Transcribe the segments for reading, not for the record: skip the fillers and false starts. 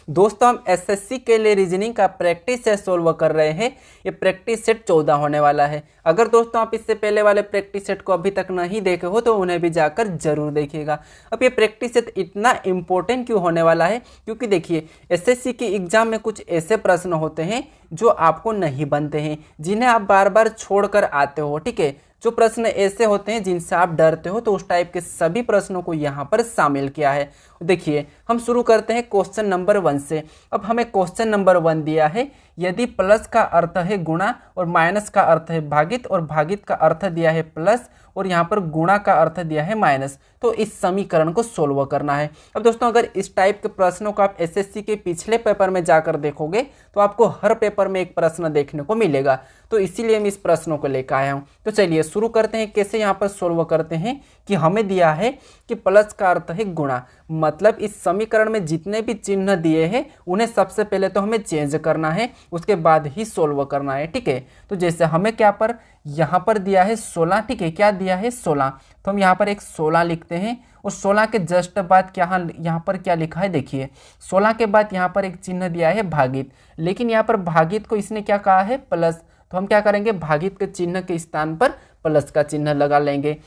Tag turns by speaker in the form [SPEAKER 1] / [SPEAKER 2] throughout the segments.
[SPEAKER 1] दोस्तों हम एसएससी के लिए रीजनिंग का प्रैक्टिस सेट सोल्व कर रहे हैं। ये प्रैक्टिस सेट 14 होने वाला है। अगर दोस्तों आप इससे पहले वाले प्रैक्टिस सेट को अभी तक नहीं देखे हो तो उन्हें भी जाकर जरूर देखिएगा। अब ये प्रैक्टिस सेट इतना इंपॉर्टेंट क्यों होने वाला है, क्योंकि देखिए एसएससी के एग्जाम में कुछ ऐसे प्रश्न होते हैं जो आपको नहीं बनते हैं, जिन्हें आप बार बार छोड़कर आते हो। ठीक है, जो प्रश्न ऐसे होते हैं जिनसे आप डरते हो, तो उस टाइप के सभी प्रश्नों को यहाँ पर शामिल किया है। देखिए हम शुरू करते हैं क्वेश्चन नंबर 1 से। अब हमें क्वेश्चन नंबर 1 दिया है, यदि प्लस का अर्थ है गुणा और माइनस का अर्थ है भागित और भागित का अर्थ दिया है प्लस और यहाँ पर गुणा का अर्थ दिया है माइनस, तो इस समीकरण को सोल्व करना है। अब दोस्तों अगर इस टाइप के प्रश्नों को आप एसएससी के पिछले पेपर में जाकर देखोगे तो आपको हर पेपर में एक प्रश्न देखने को मिलेगा, तो इसीलिए मैं इस प्रश्नों को लेकर आया हूँ। तो चलिए शुरू करते हैं। कैसे यहाँ पर सोल्व करते हैं कि हमें दिया है कि प्लस का अर्थ है गुणा, मतलब इस समीकरण में जितने भी चिन्ह दिए हैं उन्हें सबसे पहले तो हमें चेंज करना है, उसके बाद ही सोल्व करना है। ठीक है, तो जैसे हमें क्या पर यहाँ पर दिया है 16। ठीक है, क्या दिया है 16, तो हम यहाँ पर एक 16 लिखते हैं और 16 के जस्ट बाद क्या यहाँ पर क्या लिखा है, देखिए 16 के बाद यहाँ पर एक चिन्ह दिया है भागित, लेकिन यहाँ पर भागित को इसने क्या कहा है प्लस, तो हम क्या करेंगे भागित के चिन्ह के स्थान पर प्लस का चिन्ह लगा लेंगे।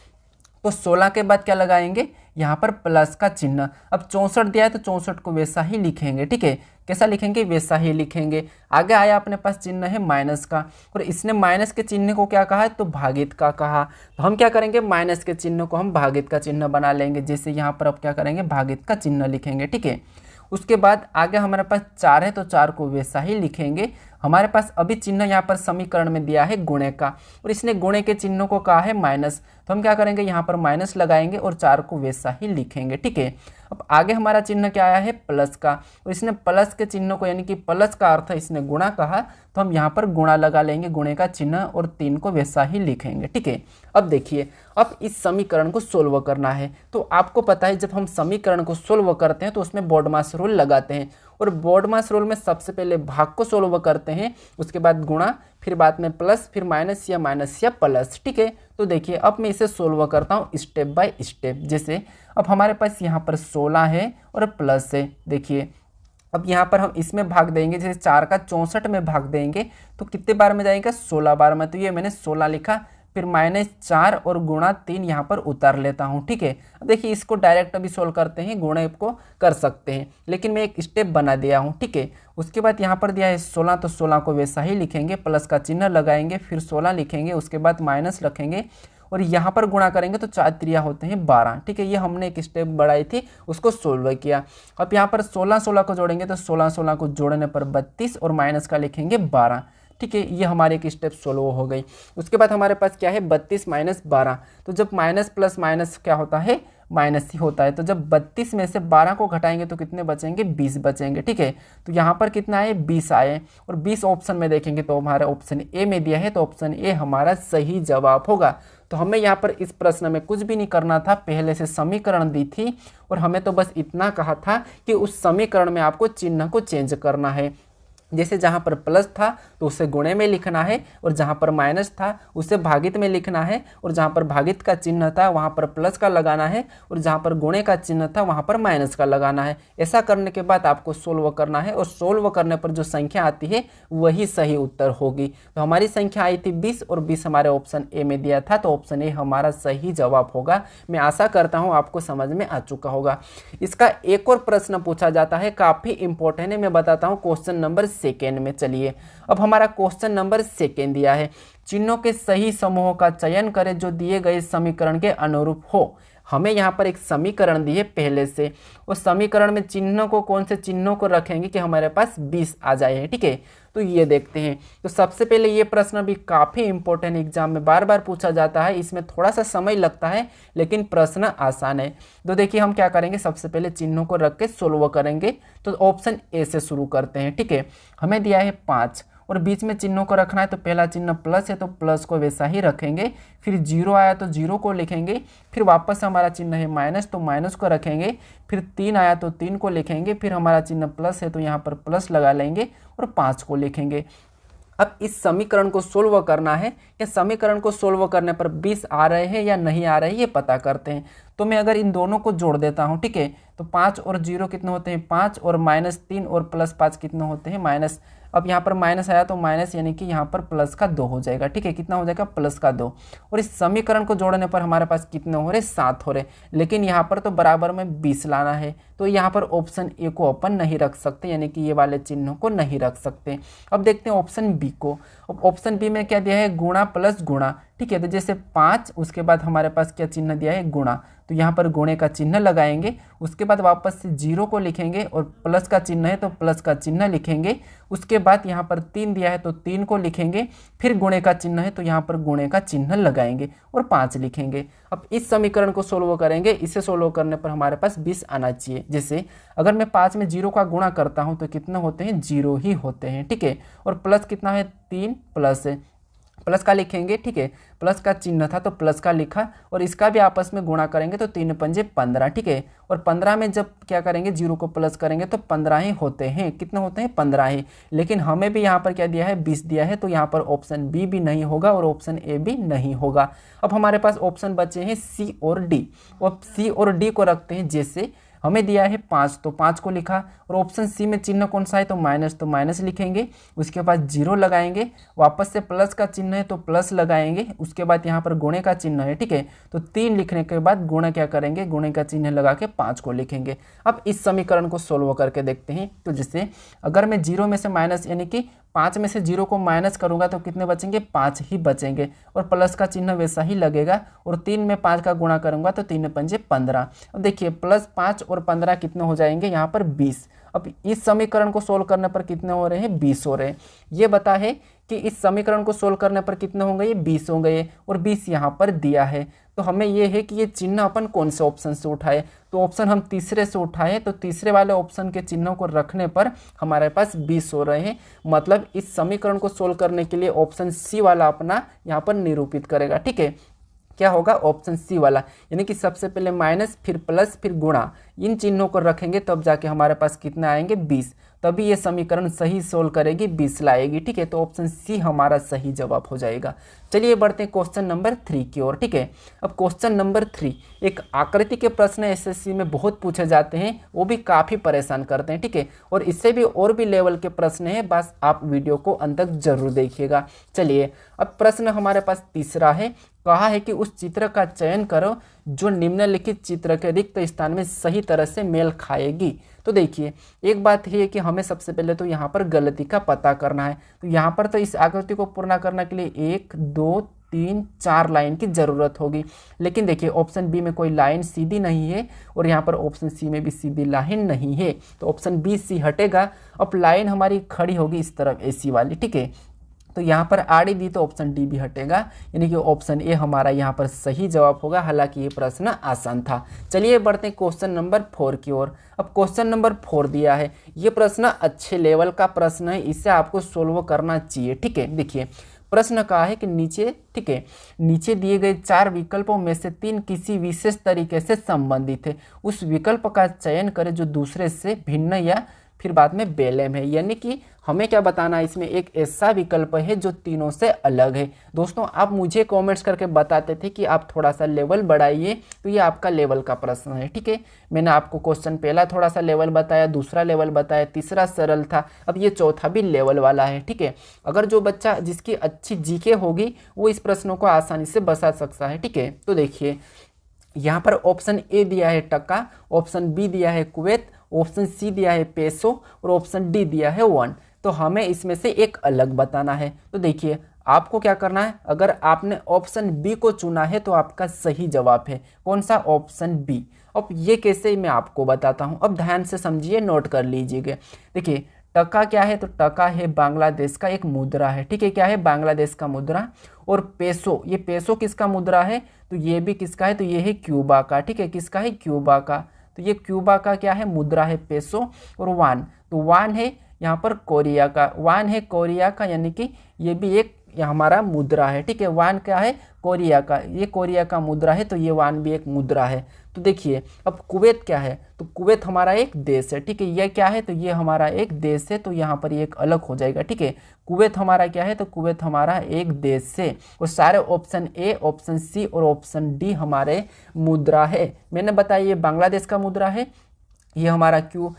[SPEAKER 1] तो 16 के बाद क्या लगाएंगे, यहाँ पर प्लस का चिन्ह। अब 64 दिया है तो 64 को वैसा ही लिखेंगे। ठीक है, कैसा लिखेंगे, वैसा ही लिखेंगे। आगे आया अपने पास चिन्ह है माइनस का, और इसने माइनस के चिन्ह को क्या कहा है, तो भागित का कहा, तो हम क्या करेंगे माइनस के चिन्ह को हम भागित का चिन्ह बना लेंगे। जैसे यहाँ पर अब क्या करेंगे भागित का चिन्ह लिखेंगे। ठीक है, उसके बाद आगे हमारे पास 4 है तो 4 को वैसा ही लिखेंगे। हमारे पास अभी चिन्ह यहाँ पर समीकरण में दिया है गुणे का, और इसने गुणे के चिन्ह को कहा है माइनस, तो हम क्या करेंगे यहाँ पर माइनस लगाएंगे और 4 को वैसा ही लिखेंगे। ठीक है, अब आगे हमारा चिन्ह क्या आया है प्लस का, और इसने प्लस के चिन्ह को यानी कि प्लस का अर्थ इसने गुणा कहा, तो हम यहाँ पर गुणा लगा लेंगे गुणे का चिन्ह और 3 को वैसा ही लिखेंगे। ठीक है, अब देखिए अब इस समीकरण को सोल्व करना है। तो आपको पता है जब हम समीकरण को सोल्व करते हैं तो उसमें बोर्डमास रूल लगाते हैं, और बोर्डमास रूल में सबसे पहले भाग को सोल्व करते हैं, उसके बाद गुणा, फिर बाद में प्लस, फिर माइनस या प्लस। ठीक है, तो देखिए अब मैं इसे सोल्व करता हूँ स्टेप बाय स्टेप। जैसे अब हमारे पास यहाँ पर 16 है और प्लस है। देखिए अब यहाँ पर हम इसमें भाग देंगे, जैसे 4 का 64 में भाग देंगे तो कितने बार में जाएगा 16 बार में, तो ये मैंने 16 लिखा, फिर -4 और गुणा 3 यहाँ पर उतार लेता हूँ। ठीक है, अब देखिए इसको डायरेक्ट अभी सोल्व करते हैं, गुणे को कर सकते हैं, लेकिन मैं एक स्टेप बना दिया हूँ। ठीक है, उसके बाद यहाँ पर दिया है 16, तो 16 को वैसा ही लिखेंगे, प्लस का चिन्ह लगाएंगे, फिर 16 लिखेंगे, उसके बाद माइनस रखेंगे और यहाँ पर गुणा करेंगे तो 4 त्रिया होते हैं 12। ठीक है, ये हमने एक स्टेप बढ़ाई थी, उसको सोल्व किया। अब यहाँ पर 16 को जोड़ेंगे तो 16 को जोड़ने पर 32 और माइनस का लिखेंगे 12। ठीक है, ये हमारे एक स्टेप सोल्व हो गई। उसके बाद हमारे पास क्या है 32 - 12, तो जब माइनस प्लस माइनस क्या होता है माइनस ही होता है, तो जब 32 में से 12 को घटाएंगे तो कितने बचेंगे 20 बचेंगे। ठीक है, तो यहाँ पर कितना आए 20 आए, और 20 ऑप्शन में देखेंगे तो हमारा ऑप्शन ए में दिया है, तो ऑप्शन ए हमारा सही जवाब होगा। तो हमें यहाँ पर इस प्रश्न में कुछ भी नहीं करना था, पहले से समीकरण दी थी और हमें तो बस इतना कहा था कि उस समीकरण में आपको चिन्ह को चेंज करना है। जैसे जहाँ पर प्लस था तो उसे गुणे में लिखना है, और जहाँ पर माइनस था उसे भागित में लिखना है, और जहाँ पर भागित का चिन्ह था वहाँ पर प्लस का लगाना है, और जहाँ पर गुणे का चिन्ह था वहाँ पर माइनस का लगाना है। ऐसा करने के बाद आपको सोल्व करना है, और सोल्व करने पर जो संख्या आती है वही सही उत्तर होगी। तो हमारी संख्या आई थी 20, और 20 हमारे ऑप्शन ए में दिया था, तो ऑप्शन ए हमारा सही जवाब होगा। मैं आशा करता हूँ आपको समझ में आ चुका होगा। इसका एक और प्रश्न पूछा जाता है, काफ़ी इंपॉर्टेंट है, मैं बताता हूँ क्वेश्चन नंबर सेकेंड में। चलिए अब हमारा क्वेश्चन नंबर सेकेंड दिया है, चिन्हों के सही समूहों का चयन करें जो दिए गए समीकरण के अनुरूप हो। हमें यहाँ पर एक समीकरण दी है पहले से, उस समीकरण में चिन्हों को कौन से चिन्हों को रखेंगे कि हमारे पास 20 आ जाए। ठीक है, तो ये देखते हैं। तो सबसे पहले ये प्रश्न भी काफ़ी इंपॉर्टेंट, एग्जाम में बार बार पूछा जाता है, इसमें थोड़ा सा समय लगता है लेकिन प्रश्न आसान है। तो देखिए हम क्या करेंगे, सबसे पहले चिन्हों को रख के सोल्व करेंगे। तो ऑप्शन ए से शुरू करते हैं। ठीक है, हमें दिया है 5 और बीच में चिन्हों को रखना है, तो पहला चिन्ह प्लस है तो प्लस को वैसा ही रखेंगे, फिर 0 आया तो 0 को लिखेंगे, फिर वापस हमारा चिन्ह है माइनस तो माइनस को रखेंगे, फिर 3 आया तो 3 को लिखेंगे, फिर हमारा चिन्ह प्लस है तो यहाँ पर प्लस लगा लेंगे और 5 को लिखेंगे। अब इस समीकरण को सोल्व करना है। या समीकरण को सोल्व करने पर 20 आ रहे हैं या नहीं आ रहे हैं ये पता करते हैं। तो मैं अगर इन दोनों को जोड़ देता हूँ, ठीक है, तो 5 और 0 कितने होते हैं 5, और -3 और +5 कितने होते हैं माइनस। अब यहाँ पर माइनस आया तो माइनस यानी कि यहाँ पर प्लस का 2 हो जाएगा, ठीक है, कितना हो जाएगा प्लस का 2। और इस समीकरण को जोड़ने पर हमारे पास कितने हो रहे 7 हो रहे, लेकिन यहाँ पर तो बराबर में 20 लाना है, तो यहाँ पर ऑप्शन ए को अपन नहीं रख सकते, यानी कि ये वाले चिन्हों को नहीं रख सकते। अब देखते हैं ऑप्शन बी को। ऑप्शन बी में क्या दिया है गुणा प्लस गुणा, ठीक है, तो जैसे 5 उसके बाद हमारे पास क्या चिन्ह दिया है गुणा, तो यहाँ पर गुणे का चिन्ह लगाएंगे, उसके बाद वापस से 0 को लिखेंगे और प्लस का चिन्ह है तो प्लस का चिन्ह लिखेंगे, उसके बाद यहाँ पर 3 दिया है तो 3 को लिखेंगे, फिर गुणे का चिन्ह है तो यहाँ पर गुणे का चिन्ह लगाएंगे और 5 लिखेंगे। अब इस समीकरण को सोल्व करेंगे, इसे सोल्व करने पर हमारे पास 20 आना चाहिए। जैसे अगर मैं 5 में 0 का गुणा करता हूँ तो कितने होते हैं 0 ही होते हैं, ठीक है, और प्लस कितना है 3 प्लस है, प्लस का लिखेंगे, ठीक है, प्लस का चिन्ह था तो प्लस का लिखा, और इसका भी आपस में गुणा करेंगे तो 3 पंजे 15, ठीक है, और 15 में जब क्या करेंगे 0 को प्लस करेंगे तो 15 ही होते हैं, कितने होते हैं 15 ही। लेकिन हमें भी यहाँ पर क्या दिया है 20 दिया है, तो यहाँ पर ऑप्शन बी भी नहीं होगा और ऑप्शन ए भी नहीं होगा। अब हमारे पास ऑप्शन बचे हैं सी और डी, और सी और डी को रखते हैं। जैसे हमें दिया है 5 तो 5 को लिखा, और ऑप्शन सी में चिन्ह कौन सा है तो माइनस लिखेंगे, उसके बाद 0 लगाएंगे, वापस से प्लस का चिन्ह है तो प्लस लगाएंगे, उसके बाद यहाँ पर गुणे का चिन्ह है, ठीक है, तो 3 लिखने के बाद गुणा क्या करेंगे गुणे का चिन्ह लगा के 5 को लिखेंगे। अब इस समीकरण को सोल्व करके देखते हैं। तो जैसे अगर मैं 0 में से माइनस यानी कि 5 में से 0 को माइनस करूंगा तो कितने बचेंगे 5 ही बचेंगे, और प्लस का चिन्ह वैसा ही लगेगा, और 3 में 5 का गुणा करूंगा तो 3 पंजे 15। अब देखिए +5 और 15 कितने हो जाएंगे यहाँ पर 20। अब इस समीकरण को सोल्व करने पर कितने हो रहे हैं 20 हो रहे हैं। ये बता है कि इस समीकरण को सोल्व करने पर कितने होंगे ये 20 होंगे ये, और 20 यहाँ पर दिया है। तो हमें ये है कि ये चिन्ह अपन कौन से ऑप्शन से उठाए, तो ऑप्शन हम तीसरे से उठाए, तो तीसरे वाले ऑप्शन के चिन्हों को रखने पर हमारे पास 20 हो रहे हैं। मतलब इस समीकरण को सोल्व करने के लिए ऑप्शन सी वाला अपना यहाँ पर निरूपित करेगा, ठीक है, क्या होगा ऑप्शन सी वाला, यानी कि सबसे पहले माइनस फिर प्लस फिर गुणा, इन चिन्हों को रखेंगे तब जाके हमारे पास कितने आएंगे 20, तभी ये समीकरण सही सोल्व करेगी 20 लाएगी, ठीक है, तो ऑप्शन सी हमारा सही जवाब हो जाएगा। चलिए बढ़ते हैं क्वेश्चन नंबर 3 की ओर, ठीक है। अब क्वेश्चन नंबर 3 एक आकृति के प्रश्न एसएससी में बहुत पूछे जाते हैं, वो भी काफ़ी परेशान करते हैं, ठीक है, और इससे भी और भी लेवल के प्रश्न हैं, बस आप वीडियो को अंत तक जरूर देखिएगा। चलिए अब प्रश्न हमारे पास तीसरा है, कहा है कि उस चित्र का चयन करो जो निम्नलिखित चित्र के रिक्त स्थान में सही तरह से मेल खाएगी। तो देखिए एक बात है कि हमें सबसे पहले तो यहाँ पर गलती का पता करना है। तो यहाँ पर तो इस आकृति को पूर्ण करने के लिए 1 2 3 4 लाइन की ज़रूरत होगी, लेकिन देखिए ऑप्शन बी में कोई लाइन सीधी नहीं है और यहाँ पर ऑप्शन सी में भी सीधी लाइन नहीं है, तो ऑप्शन बी सी हटेगा। अब लाइन हमारी खड़ी होगी इस तरफ ऐसी वाली, ठीक है, तो यहाँ पर आड़ी दी तो ऑप्शन डी भी हटेगा, यानी कि ऑप्शन ए हमारा यहाँ पर सही जवाब होगा। हालांकि ये प्रश्न आसान था। चलिए बढ़ते हैं क्वेश्चन नंबर 4 की ओर। अब क्वेश्चन नंबर 4 दिया है, ये प्रश्न अच्छे लेवल का प्रश्न है, इसे आपको सोल्व करना चाहिए, ठीक है। देखिए प्रश्न कहा है कि नीचे, ठीक है, नीचे दिए गए 4 विकल्पों में से 3 किसी विशेष तरीके से संबंधित है, उस विकल्प का चयन करें जो दूसरे से भिन्न या फिर बाद में बेलेम है। यानी कि हमें क्या बताना है, इसमें एक ऐसा विकल्प है जो तीनों से अलग है। दोस्तों आप मुझे कमेंट्स करके बताते थे कि आप थोड़ा सा लेवल बढ़ाइए, तो ये आपका लेवल का प्रश्न है, ठीक है। मैंने आपको क्वेश्चन पहला थोड़ा सा लेवल बताया, दूसरा लेवल बताया, तीसरा सरल था, अब ये चौथा भी लेवल वाला है, ठीक है। अगर जो बच्चा जिसकी अच्छी जीके होगी वो इस प्रश्नों को आसानी से बता सकता है, ठीक है। तो देखिए यहाँ पर ऑप्शन ए दिया है टका, ऑप्शन बी दिया है कुवैत, ऑप्शन सी दिया है पेसो और ऑप्शन डी दिया है वन। तो हमें इसमें से एक अलग बताना है। तो देखिए आपको क्या करना है, अगर आपने ऑप्शन बी को चुना है तो आपका सही जवाब है कौन सा, ऑप्शन बी। अब ये कैसे मैं आपको बताता हूँ, अब ध्यान से समझिए, नोट कर लीजिएगा। देखिए टका क्या है, तो टका है बांग्लादेश का एक मुद्रा है, ठीक है, क्या है बांग्लादेश का मुद्रा। और पेसो, ये पेसो किसका मुद्रा है, तो ये भी किसका है, तो ये है क्यूबा का, ठीक है, किसका है क्यूबा का, तो ये क्यूबा का क्या है मुद्रा है पेसो। और वान, तो वान है यहाँ पर कोरिया का, वान है कोरिया का, यानी कि ये भी एक ये हमारा मुद्रा है, ठीक है। वान क्या है, कोरिया का, ये कोरिया का मुद्रा है, तो ये वान भी एक मुद्रा है। तो देखिए अब कुवैत क्या है, तो कुवैत हमारा एक देश है, ठीक है। ये क्या है, तो ये हमारा एक देश है, तो यहाँ पर ये एक अलग हो जाएगा, ठीक है। कुवैत हमारा क्या है, तो कुवैत हमारा एक देश है। और सारे ऑप्शन ए, ऑप्शन सी और ऑप्शन डी हमारे मुद्रा है। मैंने बताया ये बांग्लादेश का मुद्रा है, ये हमारा क्यू,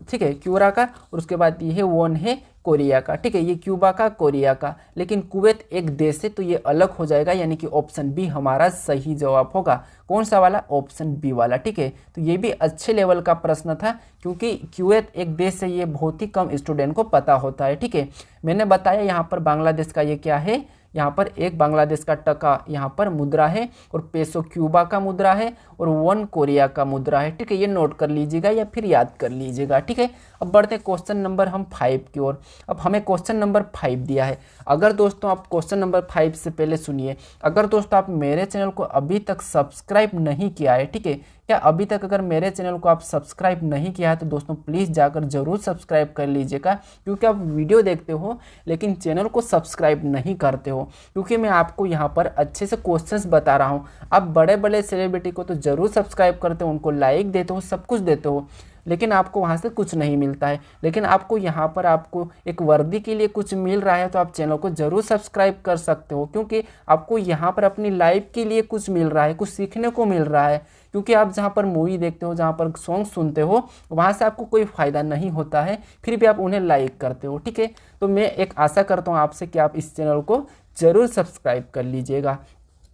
[SPEAKER 1] ठीक है, क्यूरा का, और उसके बाद ये वोन है कोरिया का, ठीक है। ये क्यूबा का, कोरिया का, लेकिन कुवैत एक देश है, तो ये अलग हो जाएगा, यानी कि ऑप्शन बी हमारा सही जवाब होगा। कौन सा वाला, ऑप्शन बी वाला, ठीक है। तो ये भी अच्छे लेवल का प्रश्न था, क्योंकि कुवैत एक देश है, ये बहुत ही कम स्टूडेंट को पता होता है, ठीक है। मैंने बताया यहाँ पर बांग्लादेश का ये क्या है, यहाँ पर एक बांग्लादेश का टका यहाँ पर मुद्रा है, और पेसो क्यूबा का मुद्रा है, और वन कोरिया का मुद्रा है, ठीक है। ये नोट कर लीजिएगा या फिर याद कर लीजिएगा, ठीक है। अब बढ़ते हैं क्वेश्चन नंबर हम 5 की ओर। अब हमें क्वेश्चन नंबर 5 दिया है। अगर दोस्तों आप क्वेश्चन नंबर 5 से पहले सुनिए, अगर दोस्तों आप मेरे चैनल को अभी तक सब्सक्राइब नहीं किया है, ठीक है, या अभी तक अगर मेरे चैनल को आप सब्सक्राइब नहीं किया है, तो दोस्तों प्लीज़ जाकर जरूर सब्सक्राइब कर लीजिएगा, क्योंकि आप वीडियो देखते हो लेकिन चैनल को सब्सक्राइब नहीं करते हो। क्योंकि मैं आपको यहाँ पर अच्छे से क्वेश्चंस बता रहा हूँ। आप बड़े बड़े सेलिब्रिटी को तो ज़रूर सब्सक्राइब करते हो, उनको लाइक देते हो, सब कुछ देते हो, लेकिन आपको वहाँ से कुछ नहीं मिलता है। लेकिन आपको यहाँ पर आपको एक वर्दी के लिए कुछ मिल रहा है, तो आप चैनल को ज़रूर सब्सक्राइब कर सकते हो, क्योंकि आपको यहाँ पर अपनी लाइफ के लिए कुछ मिल रहा है, कुछ सीखने को मिल रहा है। क्योंकि आप जहाँ पर मूवी देखते हो, जहाँ पर सॉन्ग सुनते हो, वहाँ से आपको कोई फ़ायदा नहीं होता है, फिर भी आप उन्हें लाइक करते हो, ठीक है। तो मैं एक आशा करता हूँ आपसे कि आप इस चैनल को ज़रूर सब्सक्राइब कर लीजिएगा।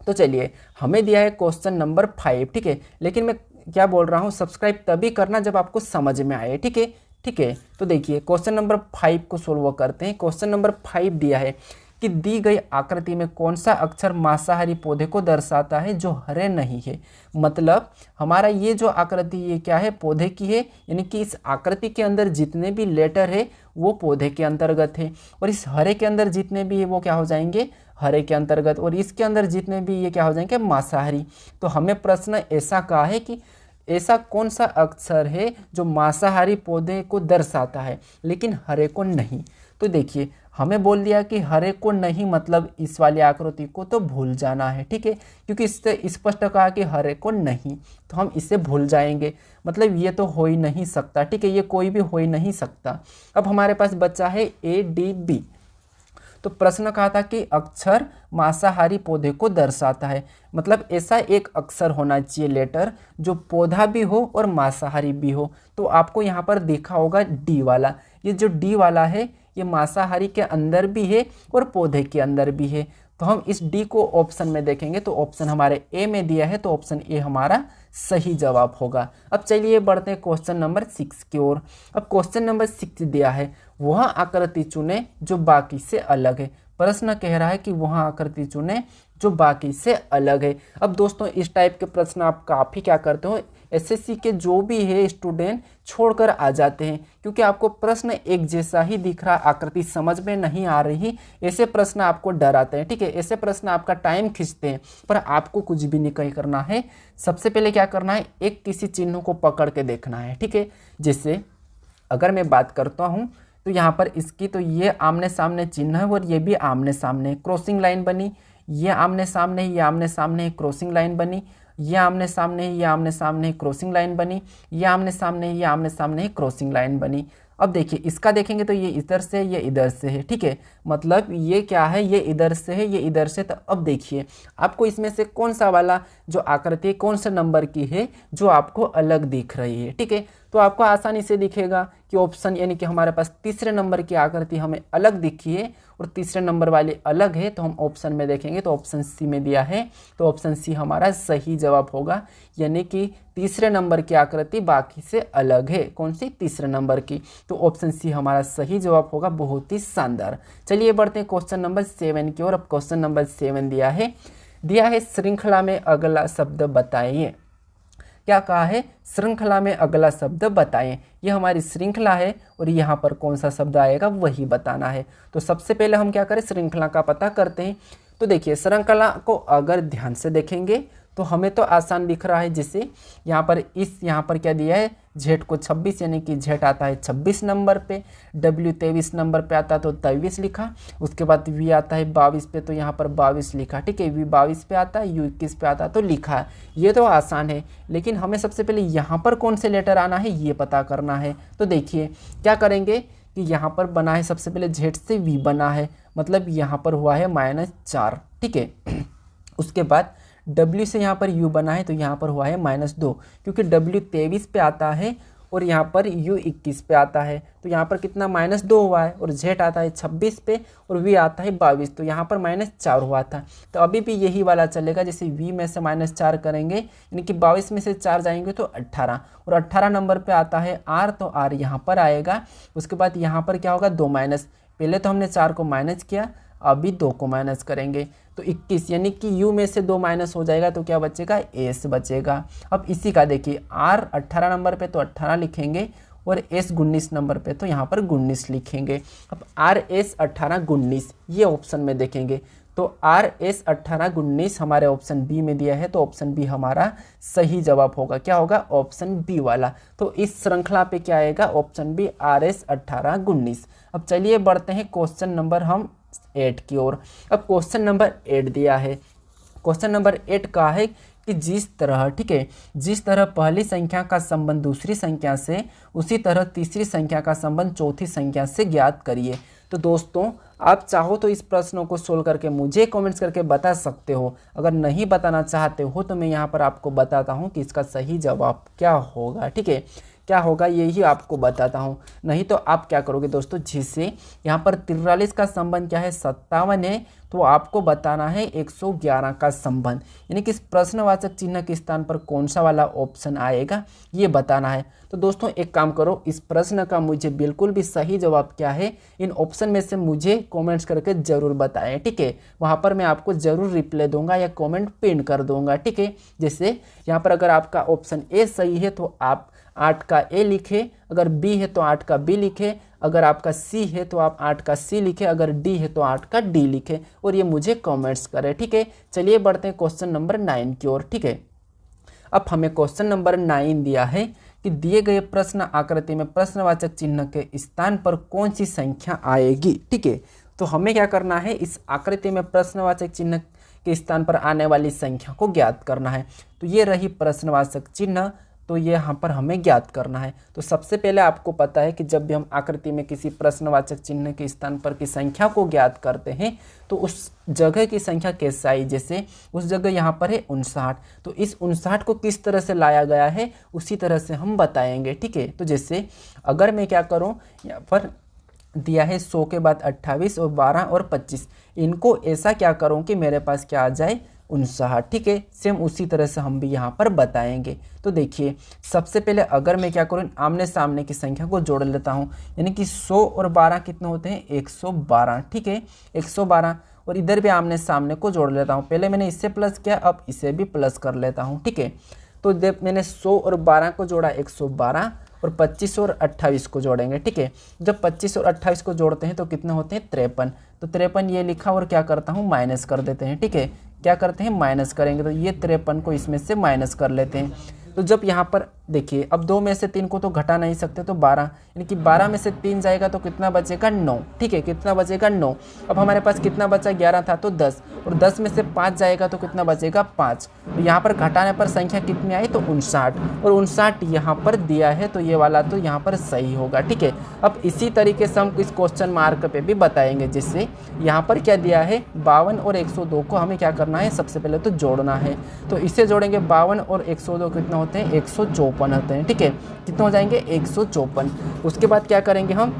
[SPEAKER 1] तो चलिए, हमें दिया है क्वेश्चन नंबर 5, ठीक है। लेकिन मैं क्या बोल रहा हूँ, सब्सक्राइब तभी करना जब आपको समझ में आए, ठीक है, ठीक है। तो देखिए क्वेश्चन नंबर 5 को सोल्व करते हैं। क्वेश्चन नंबर 5 दिया है कि दी गई आकृति में कौन सा अक्षर मांसाहारी पौधे को दर्शाता है जो हरे नहीं है। मतलब हमारा ये जो आकृति, ये क्या है, पौधे की है, यानी कि इस आकृति के अंदर जितने भी लेटर है वो पौधे के अंतर्गत है, और इस हरे के अंदर जितने भी है वो क्या हो जाएंगे, हरे के अंतर्गत, और इसके अंदर जितने भी ये क्या हो जाएंगे, मांसाहारी। तो हमें प्रश्न ऐसा कहा है कि ऐसा कौन सा अक्षर है जो मांसाहारी पौधे को दर्शाता है लेकिन हरे को नहीं। तो देखिए हमें बोल दिया कि हरे को नहीं, मतलब इस वाली आकृति को तो भूल जाना है, ठीक है, क्योंकि इससे स्पष्ट कहा कि हरे को नहीं, तो हम इसे भूल जाएंगे, मतलब ये तो हो ही नहीं सकता, ठीक है, ये कोई भी हो ही नहीं सकता। अब हमारे पास बचा है ADB। तो प्रश्न कहा था कि अक्षर मांसाहारी पौधे को दर्शाता है, मतलब ऐसा एक अक्षर होना चाहिए, लेटर, जो पौधा भी हो और मांसाहारी भी हो। तो आपको यहाँ पर देखा होगा डी वाला, ये जो डी वाला है ये मांसाहारी के अंदर भी है और पौधे के अंदर भी है। तो हम इस डी को ऑप्शन में देखेंगे, तो ऑप्शन हमारे ए में दिया है, तो ऑप्शन ए हमारा सही जवाब होगा। अब चलिए बढ़ते हैं क्वेश्चन नंबर 6 की ओर। अब क्वेश्चन नंबर 6 दिया है, वह आकृति चुने जो बाकी से अलग है। प्रश्न कह रहा है कि वह आकृति चुने जो बाकी से अलग है। अब दोस्तों इस टाइप के प्रश्न आप काफ़ी क्या करते हो, SSC के जो भी है स्टूडेंट छोड़कर आ जाते हैं, क्योंकि आपको प्रश्न एक जैसा ही दिख रहा, आकृति समझ में नहीं आ रही, ऐसे प्रश्न आपको डराते हैं, ठीक है, ऐसे प्रश्न आपका टाइम खींचते हैं। पर आपको कुछ भी नहीं करना है, सबसे पहले क्या करना है, एक किसी चिन्ह को पकड़ के देखना है, ठीक है। जैसे अगर मैं बात करता हूँ तो यहाँ पर इसकी, तो ये आमने सामने चिन्ह है और ये भी आमने सामने, क्रॉसिंग लाइन बनी, ये आमने सामने, ये आमने सामने, क्रॉसिंग लाइन बनी, ये आमने सामने, ये आमने सामने, क्रॉसिंग लाइन बनी, ये आमने सामने, ये आमने सामने, क्रॉसिंग लाइन बनी। अब देखिए इसका देखेंगे तो ये इधर से, ये इधर से है, ठीक है, मतलब ये क्या है, ये इधर से है, ये इधर से। तो अब देखिए आपको इसमें से कौन सा वाला जो आकृति कौन से नंबर की है जो आपको अलग दिख रही है, ठीक है। तो आपको आसानी से दिखेगा कि ऑप्शन, यानी कि हमारे पास तीसरे नंबर की आकृति हमें अलग दिखी है और तीसरे नंबर वाली अलग है, तो हम ऑप्शन में देखेंगे तो ऑप्शन सी में दिया है, तो ऑप्शन सी हमारा सही जवाब होगा, यानी कि तीसरे नंबर की आकृति बाकी से अलग है। कौन सी, तीसरे नंबर की, तो ऑप्शन सी हमारा सही जवाब होगा। बहुत ही शानदार। चलिए बढ़ते हैं क्वेश्चन नंबर 7 की ओर। अब क्वेश्चन नंबर 7 दिया है श्रृंखला में अगला शब्द बताइए। क्या कहा है, श्रृंखला में अगला शब्द बताएं। ये हमारी श्रृंखला है और यहाँ पर कौन सा शब्द आएगा वही बताना है। तो सबसे पहले हम क्या करें, श्रृंखला का पता करते हैं। तो देखिए श्रृंखला को अगर ध्यान से देखेंगे तो हमें तो आसान दिख रहा है, जैसे यहाँ पर क्या दिया है, जेड को 26 यानी कि जेड आता है 26 नंबर पे, डब्ल्यू 23 नंबर पे आता है तो 23 लिखा, उसके बाद वी आता है 22 पे तो यहाँ पर 22 लिखा, ठीक है। वी 22 पे आता है, यू 21 पे आता है तो लिखा। ये तो आसान है, लेकिन हमें सबसे पहले यहाँ पर कौन से लेटर आना है ये पता करना है। तो देखिए क्या करेंगे कि यहाँ पर बना है सबसे पहले जेड से वी बना है, मतलब यहाँ पर हुआ है -4, ठीक है। उसके बाद W से यहाँ पर U बना है तो यहाँ पर हुआ है -2, क्योंकि W 23 पे आता है और यहाँ पर U 21 पे आता है तो यहाँ पर कितना -2 हुआ है, और Z आता है 26 पे और V आता है 22 तो यहाँ पर -4 हुआ था। तो अभी भी यही वाला चलेगा, जैसे V में से -4 करेंगे यानी कि 22 में से 4 जाएंगे तो 18, और 18 नंबर पे आता है R तो R यहाँ पर आएगा। उसके बाद यहाँ पर क्या होगा 2 माइनस, पहले तो हमने 4 को माइनस किया, अभी 2 को माइनस करेंगे तो 21 यानी कि U में से 2 माइनस हो जाएगा तो क्या बचेगा S बचेगा। अब इसी का देखिए R 18 नंबर पे तो 18 लिखेंगे और S 19 नंबर पे तो यहाँ पर 19 लिखेंगे। अब RS 18 19 ये ऑप्शन में देखेंगे तो RS 18 19 हमारे ऑप्शन बी में दिया है तो ऑप्शन बी हमारा सही जवाब होगा। क्या होगा? ऑप्शन बी वाला। तो इस श्रृंखला पे क्या आएगा? Option B RS 18 19। अब चलिए बढ़ते हैं क्वेश्चन नंबर हम 8 की ओर। अब क्वेश्चन नंबर 8 दिया है। क्वेश्चन नंबर 8 का है कि जिस तरह, ठीक है, जिस तरह पहली संख्या का संबंध दूसरी संख्या से, उसी तरह तीसरी संख्या का संबंध चौथी संख्या से ज्ञात करिए। तो दोस्तों आप चाहो तो इस प्रश्नों को सोल्व करके मुझे कमेंट्स करके बता सकते हो। अगर नहीं बताना चाहते हो तो मैं यहाँ पर आपको बताता हूँ कि इसका सही जवाब क्या होगा। ठीक है, क्या होगा यही आपको बताता हूँ। नहीं तो आप क्या करोगे दोस्तों, जिससे यहाँ पर 43 का संबंध क्या है 57 है, तो आपको बताना है 111 का संबंध, यानी कि इस प्रश्नवाचक चिन्ह के स्थान पर कौन सा वाला ऑप्शन आएगा ये बताना है। तो दोस्तों एक काम करो, इस प्रश्न का मुझे बिल्कुल भी सही जवाब क्या है इन ऑप्शन में से मुझे कमेंट्स करके ज़रूर बताएं। ठीक है, वहाँ पर मैं आपको ज़रूर रिप्लाई दूंगा या कमेंट पिन कर दूंगा। ठीक है, जैसे यहाँ पर अगर आपका ऑप्शन ए सही है तो आप 8 का ए लिखे, अगर बी है तो 8 का बी लिखे, अगर आपका सी है तो आप 8 का सी लिखे, अगर डी है तो 8 का डी लिखे और ये मुझे कमेंट्स करें। ठीक है, चलिए बढ़ते हैं क्वेश्चन नंबर 9 की ओर। ठीक है, अब हमें क्वेश्चन नंबर 9 दिया है कि दिए गए प्रश्न आकृति में प्रश्नवाचक चिन्ह के स्थान पर कौन सी संख्या आएगी। ठीक है, तो हमें क्या करना है, इस आकृति में प्रश्नवाचक चिन्ह के स्थान पर आने वाली संख्या को ज्ञात करना है। तो ये रही प्रश्नवाचक चिन्ह, तो ये यहाँ पर हमें ज्ञात करना है। तो सबसे पहले आपको पता है कि जब भी हम आकृति में किसी प्रश्नवाचक चिन्ह के स्थान पर की संख्या को ज्ञात करते हैं तो उस जगह की संख्या कैसे आई। जैसे उस जगह यहाँ पर है 59, तो इस 59 को किस तरह से लाया गया है उसी तरह से हम बताएंगे। ठीक है, तो जैसे अगर मैं क्या करूँ, यहाँ पर दिया है 100 के बाद 28 और 12 और 25, इनको ऐसा क्या करूँ कि मेरे पास क्या आ जाए 59। ठीक है, सेम उसी तरह से हम भी यहाँ पर बताएंगे। तो देखिए सबसे पहले अगर मैं क्या करूँ, आमने सामने की संख्या को जोड़ लेता हूँ, यानी कि 100 और 12 कितने होते हैं 112। ठीक है, 112 और इधर भी आमने सामने को जोड़ लेता हूँ। पहले मैंने इससे प्लस किया, अब इसे भी प्लस कर लेता हूँ। ठीक है, तो जब मैंने 100 और 12 को जोड़ा 112 और 25 और 28 को जोड़ेंगे। ठीक है, जब 25 और 28 को जोड़ते हैं तो कितने होते हैं 53, तो 53 ये लिखा और क्या करता हूँ माइनस कर देते हैं। ठीक है, क्या करते हैं माइनस करेंगे, तो ये 53 को इसमें से माइनस कर लेते हैं। तो जब यहाँ पर देखिए अब 2 में से 3 को तो घटा नहीं सकते, तो 12 यानी कि 12 में से 3 जाएगा तो कितना बचेगा 9। ठीक है, कितना बचेगा 9। अब हमारे पास कितना बचा 11 था तो 10, और 10 में से 5 जाएगा तो कितना बचेगा 5। तो यहाँ पर घटाने पर संख्या कितनी आई तो 59, और 59 यहाँ पर दिया है तो ये वाला तो यहाँ पर सही होगा। ठीक है, अब इसी तरीके से हम इस क्वेश्चन मार्क पे भी बताएंगे। जिससे यहाँ पर क्या दिया है 52 और 102 को हमें क्या करना है, सबसे पहले तो जोड़ना है। तो इसे जोड़ेंगे 52 और 102 कितना होते हैं 154 होते हैं। ठीक है, कितने हो जाएंगे 154। उसके बाद क्या करेंगे हम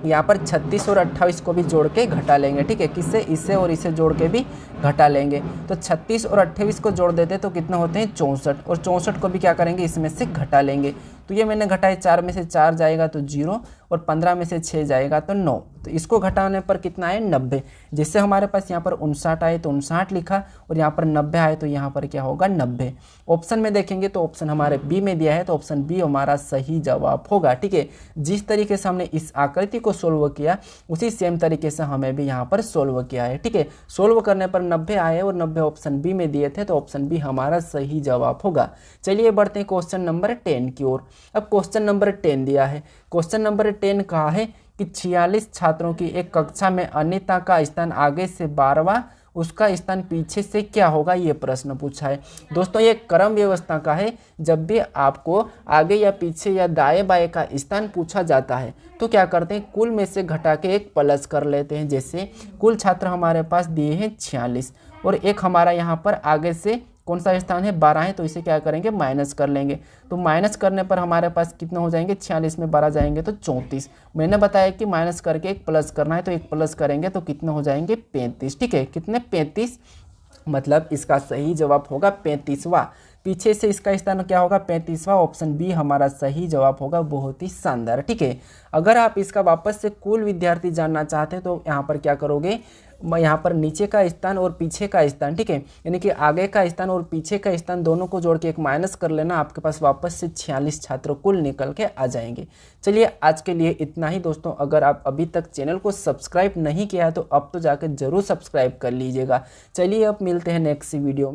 [SPEAKER 1] यहाँ पर 36 और 28 को भी जोड़ के घटा लेंगे। ठीक है, किससे, इससे और इसे जोड़ के भी घटा लेंगे। तो 36 और 28 को जोड़ देते तो कितने होते हैं 64, और 64 को भी क्या करेंगे इसमें से घटा लेंगे। तो ये मैंने घटाए, 4 में से 4 जाएगा तो 0, और 15 में से 6 जाएगा तो 9, तो इसको घटाने पर कितना है 90। जिससे हमारे पास यहाँ पर 59 आए तो 59 लिखा, और यहाँ पर 90 आए तो यहाँ पर क्या होगा 90। ऑप्शन में देखेंगे तो ऑप्शन हमारे बी में दिया है, तो ऑप्शन बी हमारा सही जवाब होगा। ठीक है, जिस तरीके से हमने इस आकृति को सोल्व किया उसी सेम तरीके से हमें भी यहाँ पर सोल्व किया है। ठीक है, सोल्व करने पर 90 आए और 90 ऑप्शन बी में दिए थे, तो ऑप्शन बी हमारा सही जवाब होगा। चलिए बढ़ते हैं क्वेश्चन नंबर 10 की ओर। अब क्वेश्चन नंबर 10 दिया है। क्वेश्चन नंबर 10 कहा है कि 46 छात्रों की एक कक्षा में अनिता का स्थान आगे से 12वां, उसका स्थान पीछे से क्या होगा, ये प्रश्न पूछा है। दोस्तों ये क्रम व्यवस्था का है। जब भी आपको आगे या पीछे या दाएं बाएं का स्थान पूछा जाता है तो क्या करते हैं, कुल में से घटा के एक प्लस कर लेते हैं। जैसे कुल छात्र हमारे पास दिए हैं 46 और एक हमारा यहाँ पर आगे से कौन सा स्थान है, 12 है, तो इसे क्या करेंगे, माइनस कर लेंगे। तो माइनस करने पर हमारे पास कितना हो जाएंगे, 46 में 12 जाएंगे तो 34। मैंने बताया कि माइनस करके एक प्लस करना है, तो एक प्लस करेंगे तो कितना हो जाएंगे, 35। ठीक है, कितने, 35, मतलब इसका सही जवाब होगा 35वां। पीछे से इसका स्थान क्या होगा, 35वां। ऑप्शन बी हमारा सही जवाब होगा। बहुत ही शानदार। ठीक है, अगर आप इसका वापस से कुल विद्यार्थी जानना चाहते हैं तो यहाँ पर क्या करोगे, यहाँ पर नीचे का स्थान और पीछे का स्थान, ठीक है, यानी कि आगे का स्थान और पीछे का स्थान दोनों को जोड़ के एक माइनस कर लेना, आपके पास वापस से 46 छात्र कुल निकल के आ जाएंगे। चलिए आज के लिए इतना ही दोस्तों। अगर आप अभी तक चैनल को सब्सक्राइब नहीं किया है तो अब तो जाकर जरूर सब्सक्राइब कर लीजिएगा। चलिए अब मिलते हैं नेक्स्ट वीडियो में।